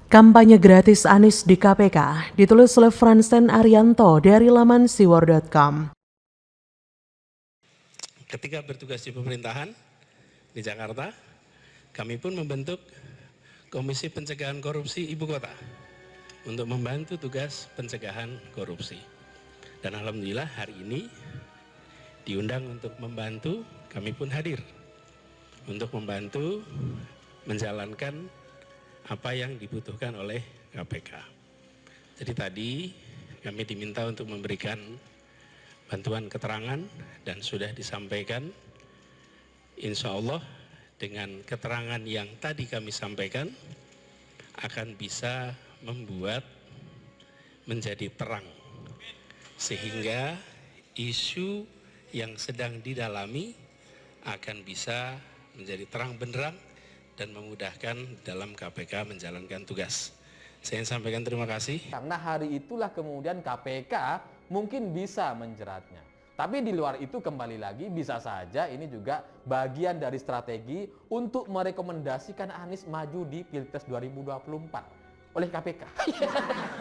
Kampanye gratis Anies di KPK, ditulis oleh Fransen Arianto dari laman siwar.com. Ketika bertugas di pemerintahan di Jakarta, kami pun membentuk Komisi Pencegahan Korupsi Ibu Kota untuk membantu tugas pencegahan korupsi. Dan alhamdulillah hari ini diundang untuk membantu, kami pun hadir untuk membantu menjalankan apa yang dibutuhkan oleh KPK. Jadi tadi kami diminta untuk memberikan bantuan keterangan dan sudah disampaikan. Insya Allah dengan keterangan yang tadi kami sampaikan akan bisa membuat menjadi terang. Sehingga isu yang sedang didalami akan bisa menjadi terang benderang dan memudahkan dalam KPK menjalankan tugas. Saya ingin sampaikan terima kasih. Karena hari itulah kemudian KPK mungkin bisa menjeratnya. Tapi di luar itu kembali lagi bisa saja ini juga bagian dari strategi untuk merekomendasikan Anies maju di Pilpres 2024 oleh KPK.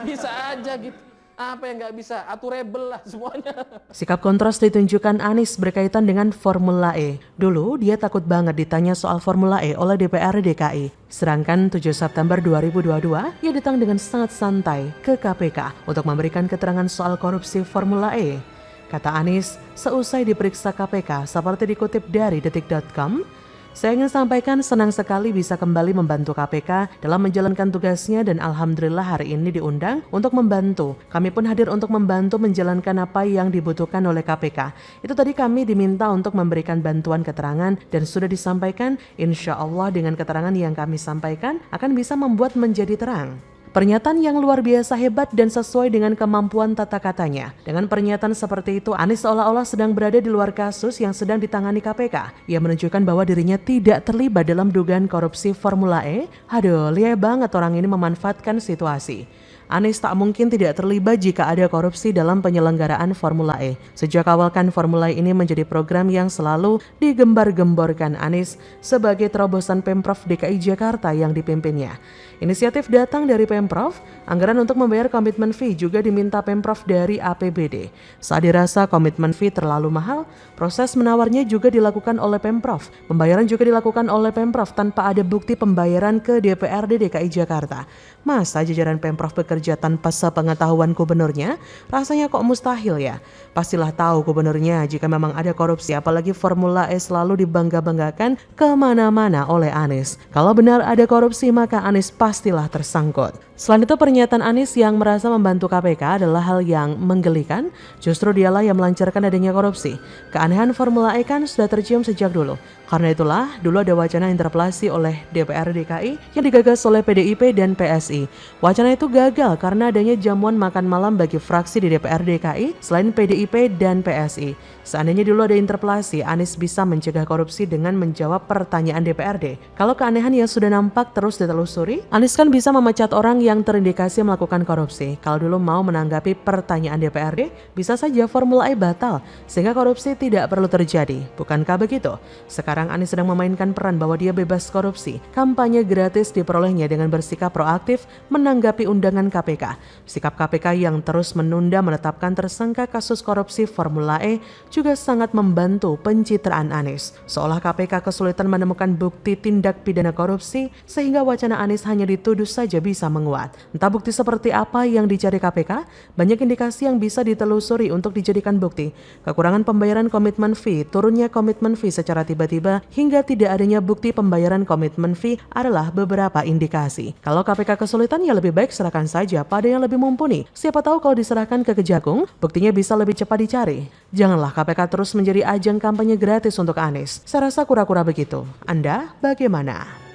Bisa aja gitu. Apa yang nggak bisa? Aturable lah semuanya. Sikap kontras ditunjukkan Anies berkaitan dengan Formula E. Dulu dia takut banget ditanya soal Formula E oleh DPRD DKI. Sedangkan 7 September 2022, ia datang dengan sangat santai ke KPK untuk memberikan keterangan soal korupsi Formula E. Kata Anies, seusai diperiksa KPK seperti dikutip dari detik.com, saya ingin sampaikan senang sekali bisa kembali membantu KPK dalam menjalankan tugasnya dan alhamdulillah hari ini diundang untuk membantu. Kami pun hadir untuk membantu menjalankan apa yang dibutuhkan oleh KPK. Itu tadi kami diminta untuk memberikan bantuan keterangan dan sudah disampaikan, insya Allah dengan keterangan yang kami sampaikan akan bisa membuat menjadi terang. Pernyataan yang luar biasa hebat dan sesuai dengan kemampuan tata katanya. Dengan pernyataan seperti itu, Anies seolah-olah sedang berada di luar kasus yang sedang ditangani KPK. Ia menunjukkan bahwa dirinya tidak terlibat dalam dugaan korupsi Formula E. Aduh, liar banget orang ini memanfaatkan situasi. Anies tak mungkin tidak terlibat jika ada korupsi dalam penyelenggaraan Formula E. Sejak awal kan Formula E ini menjadi program yang selalu digembar-gemborkan Anies sebagai terobosan Pemprov DKI Jakarta yang dipimpinnya. Inisiatif datang dari Pemprov, anggaran untuk membayar komitmen fee juga diminta Pemprov dari APBD. Saat dirasa komitmen fee terlalu mahal, proses menawarnya juga dilakukan oleh Pemprov. Pembayaran juga dilakukan oleh Pemprov tanpa ada bukti pembayaran ke DPRD DKI Jakarta. Masa jajaran Pemprov bekerja tanpa sepengetahuan gubernurnya? Rasanya kok mustahil ya? Pastilah tahu gubernurnya jika memang ada korupsi, apalagi Formula E selalu dibangga-banggakan kemana-mana oleh Anies. Kalau benar ada korupsi, maka Anies pastilah tersangkut. Selain itu, pernyataan Anies yang merasa membantu KPK adalah hal yang menggelikan. Justru dialah yang melancarkan adanya korupsi. Keanehan Formula E kan sudah tercium sejak dulu. Karena itulah, dulu ada wacana interpelasi oleh DPR DKI yang digagas oleh PDIP dan PSI. Wacana itu gagal karena adanya jamuan makan malam bagi fraksi di DPR DKI selain PDIP dan PSI. Seandainya dulu ada interpelasi, Anies bisa mencegah korupsi dengan menjawab pertanyaan DPRD. Kalau keanehan yang sudah nampak terus ditelusuri, Anies kan bisa memecat orang yang terindikasi melakukan korupsi. Kalau dulu mau menanggapi pertanyaan DPRD, bisa saja Formula E batal, sehingga korupsi tidak perlu terjadi. Bukankah begitu? Sekarang Anies sedang memainkan peran bahwa dia bebas korupsi. Kampanye gratis diperolehnya dengan bersikap proaktif menanggapi undangan KPK. Sikap KPK yang terus menunda menetapkan tersangka kasus korupsi Formula E juga sangat membantu pencitraan Anies. Seolah KPK kesulitan menemukan bukti tindak pidana korupsi sehingga wacana Anies hanya dituduh saja bisa menguat. Entah bukti seperti apa yang dicari KPK, banyak indikasi yang bisa ditelusuri untuk dijadikan bukti. Kekurangan pembayaran komitmen fee, turunnya komitmen fee secara tiba-tiba, hingga tidak adanya bukti pembayaran komitmen fee adalah beberapa indikasi. Kalau KPK kesulitan, ya lebih baik serahkan saja pada yang lebih mumpuni. Siapa tahu kalau diserahkan ke Kejagung, buktinya bisa lebih cepat dicari. Janganlah KPK terus menjadi ajang kampanye gratis untuk Anies. Saya rasa kura-kura begitu. Anda bagaimana?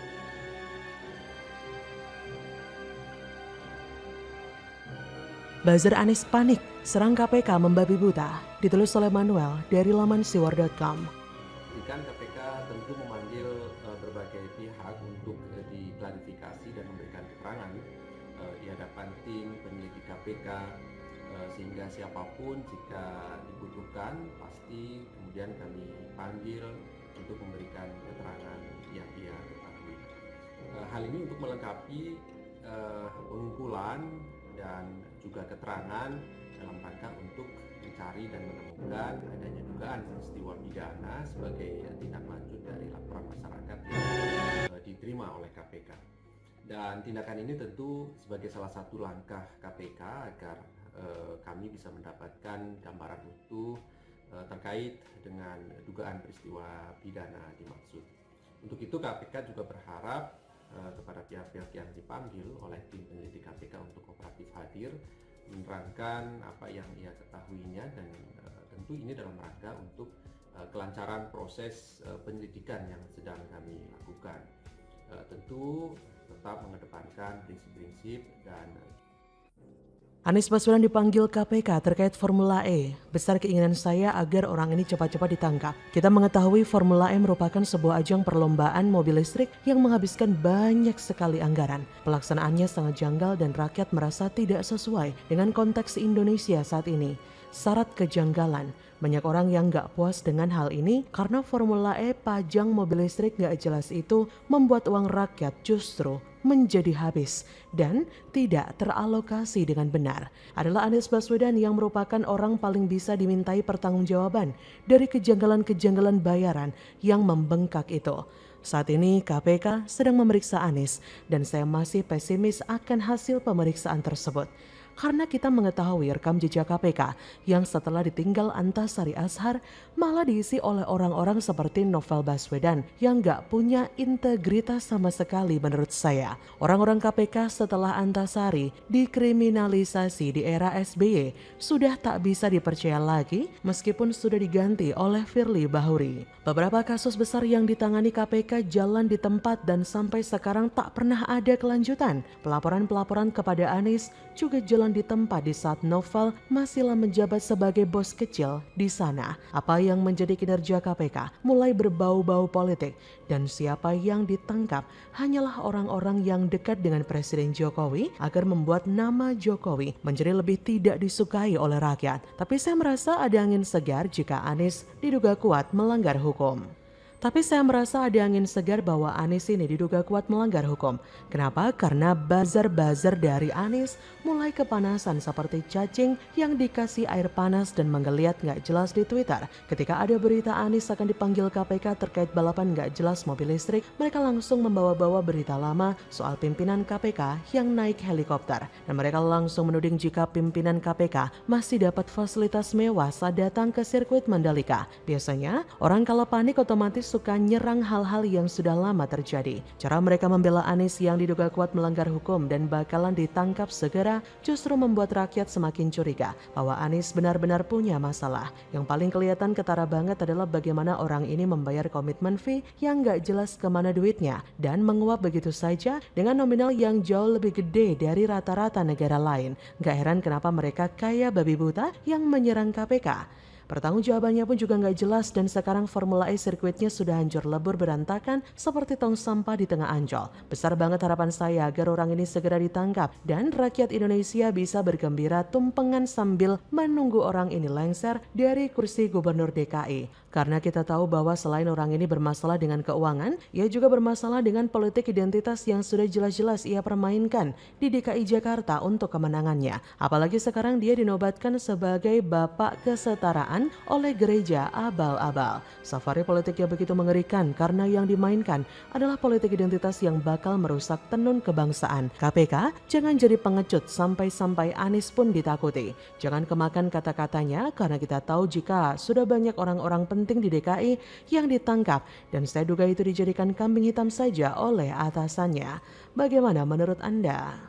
Buzzer Anies panik, serang KPK membabi buta. Ditulis oleh Manuel dari laman siwar.com. Kan KPK tentu memanggil berbagai pihak untuk diklarifikasi dan memberikan keterangan di hadapan tim penyelidik KPK, sehingga siapapun jika dibutuhkan pasti kemudian kami panggil untuk memberikan keterangan yang dia ketahui. Hal ini untuk melengkapi pengumpulan dan juga keterangan dalam rangka untuk mencari dan menemukan adanya dugaan peristiwa pidana sebagai tindak lanjut dari laporan masyarakat yang diterima oleh KPK. Dan tindakan ini tentu sebagai salah satu langkah KPK agar kami bisa mendapatkan gambaran utuh terkait dengan dugaan peristiwa pidana dimaksud. Untuk itu KPK juga berharap kepada pihak-pihak yang dipanggil oleh tim penyelidik KPK untuk kooperatif hadir, menerangkan apa yang ia ketahuinya, dan tentu ini dalam rangka untuk kelancaran proses penyelidikan yang sedang kami lakukan. Tentu tetap mengedepankan prinsip-prinsip dan Anies Baswedan dipanggil KPK terkait Formula E. Besar keinginan saya agar orang ini cepat-cepat ditangkap. Kita mengetahui Formula E merupakan sebuah ajang perlombaan mobil listrik yang menghabiskan banyak sekali anggaran. Pelaksanaannya sangat janggal dan rakyat merasa tidak sesuai dengan konteks Indonesia saat ini. Syarat kejanggalan. Banyak orang yang gak puas dengan hal ini karena Formula E pajang mobil listrik gak jelas itu membuat uang rakyat justru menjadi habis dan tidak teralokasi dengan benar. Adalah Anies Baswedan yang merupakan orang paling bisa dimintai pertanggungjawaban dari kejanggalan-kejanggalan bayaran yang membengkak itu. Saat ini KPK sedang memeriksa Anies dan saya masih pesimis akan hasil pemeriksaan tersebut. Karena kita mengetahui rekam jejak KPK yang setelah ditinggal Antasari Azhar malah diisi oleh orang-orang seperti Novel Baswedan yang gak punya integritas sama sekali menurut saya. Orang-orang KPK setelah Antasari dikriminalisasi di era SBY sudah tak bisa dipercaya lagi meskipun sudah diganti oleh Firly Bahuri. Beberapa kasus besar yang ditangani KPK jalan di tempat dan sampai sekarang tak pernah ada kelanjutan. Pelaporan-pelaporan kepada Anies juga jalan di tempat di saat Novel masihlah menjabat sebagai bos kecil di sana. Apa yang menjadi kinerja KPK mulai berbau-bau politik dan siapa yang ditangkap hanyalah orang-orang yang dekat dengan Presiden Jokowi agar membuat nama Jokowi menjadi lebih tidak disukai oleh rakyat. Tapi saya merasa ada angin segar jika Anies diduga kuat melanggar hukum. Tapi saya merasa ada angin segar bahwa Anies ini diduga kuat melanggar hukum. Kenapa? Karena buzzer-buzzer dari Anies mulai kepanasan seperti cacing yang dikasih air panas dan menggeliat gak jelas di Twitter. Ketika ada berita Anies akan dipanggil KPK terkait balapan gak jelas mobil listrik, mereka langsung membawa-bawa berita lama soal pimpinan KPK yang naik helikopter. Dan mereka langsung menuding jika pimpinan KPK masih dapat fasilitas mewah saat datang ke sirkuit Mandalika. Biasanya, orang kalau panik otomatis suka nyerang hal-hal yang sudah lama terjadi. Cara mereka membela Anies yang diduga kuat melanggar hukum dan bakalan ditangkap segera justru membuat rakyat semakin curiga bahwa Anies benar-benar punya masalah. Yang paling kelihatan ketara banget adalah bagaimana orang ini membayar komitmen fee yang gak jelas kemana duitnya dan menguap begitu saja dengan nominal yang jauh lebih gede dari rata-rata negara lain. Gak heran kenapa mereka kaya babi buta yang menyerang KPK. Pertanggungjawabannya pun juga nggak jelas dan sekarang Formula E sirkuitnya sudah hancur lebur berantakan seperti tong sampah di tengah Ancol. Besar banget harapan saya agar orang ini segera ditangkap dan rakyat Indonesia bisa bergembira tumpengan sambil menunggu orang ini lengser dari kursi gubernur DKI. Karena kita tahu bahwa selain orang ini bermasalah dengan keuangan, ia juga bermasalah dengan politik identitas yang sudah jelas-jelas ia permainkan di DKI Jakarta untuk kemenangannya. Apalagi sekarang dia dinobatkan sebagai Bapak Kesetaraan oleh gereja abal-abal. Safari politiknya begitu mengerikan karena yang dimainkan adalah politik identitas yang bakal merusak tenun kebangsaan. KPK jangan jadi pengecut sampai-sampai Anies pun ditakuti. Jangan kemakan kata-katanya karena kita tahu jika sudah banyak orang-orang penting di DKI yang ditangkap dan saya duga itu dijadikan kambing hitam saja oleh atasannya. Bagaimana menurut Anda?